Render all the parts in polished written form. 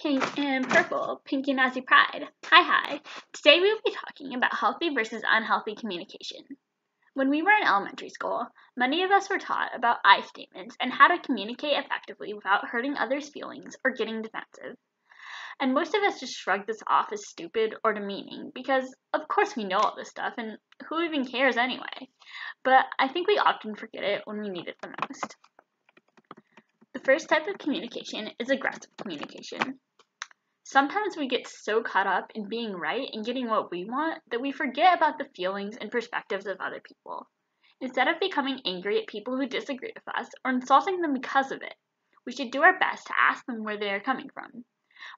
Pink and purple, Pinky Nazi Pride. Hi. Today we will be talking about healthy versus unhealthy communication. When we were in elementary school, many of us were taught about I statements and how to communicate effectively without hurting others' feelings or getting defensive. And most of us just shrugged this off as stupid or demeaning because, of course, we know all this stuff and who even cares anyway? But I think we often forget it when we need it the most. The first type of communication is aggressive communication. Sometimes we get so caught up in being right and getting what we want that we forget about the feelings and perspectives of other people. Instead of becoming angry at people who disagree with us or insulting them because of it, we should do our best to ask them where they are coming from.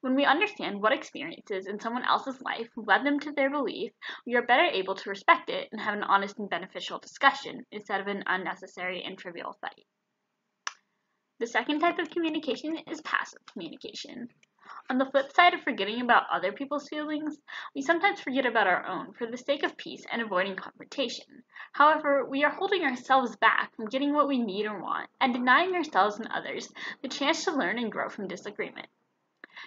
When we understand what experiences in someone else's life led them to their belief, we are better able to respect it and have an honest and beneficial discussion instead of an unnecessary and trivial fight. The second type of communication is passive communication. On the flip side of forgetting about other people's feelings, we sometimes forget about our own for the sake of peace and avoiding confrontation. However, we are holding ourselves back from getting what we need or want and denying ourselves and others the chance to learn and grow from disagreement.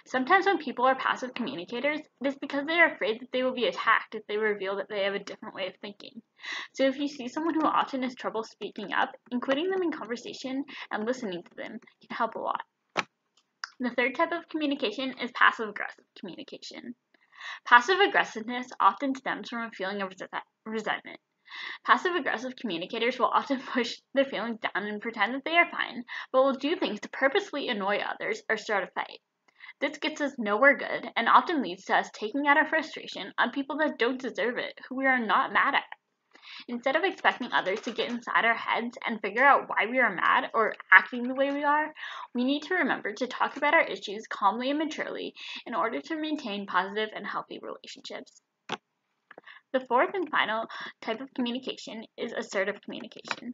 Sometimes when people are passive communicators, it is because they are afraid that they will be attacked if they reveal that they have a different way of thinking. So if you see someone who often has trouble speaking up, including them in conversation and listening to them can help a lot. The third type of communication is passive-aggressive communication. Passive aggressiveness often stems from a feeling of resentment. Passive-aggressive communicators will often push their feelings down and pretend that they are fine, but will do things to purposely annoy others or start a fight. This gets us nowhere good and often leads to us taking out our frustration on people that don't deserve it, who we are not mad at. Instead of expecting others to get inside our heads and figure out why we are mad or acting the way we are, we need to remember to talk about our issues calmly and maturely in order to maintain positive and healthy relationships. The fourth and final type of communication is assertive communication.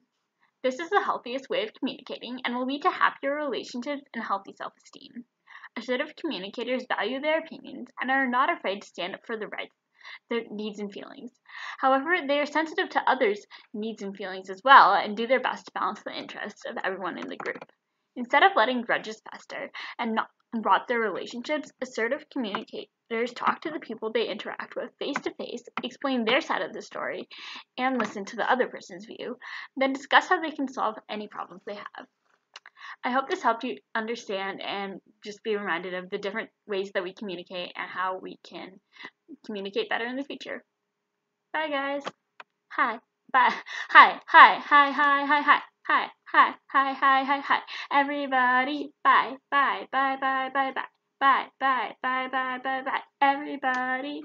This is the healthiest way of communicating and will lead to happier relationships and healthy self-esteem. Assertive communicators value their opinions and are not afraid to stand up for their needs and feelings. However, they are sensitive to others' needs and feelings as well and do their best to balance the interests of everyone in the group. Instead of letting grudges fester and not rot their relationships, assertive communicators talk to the people they interact with face to face, explain their side of the story, and listen to the other person's view, then discuss how they can solve any problems they have. I hope this helped you understand and just be reminded of the different ways that we communicate and how we can communicate better in the future. Bye, guys. Hi. Bye. Hi. Everybody. Bye. Everybody.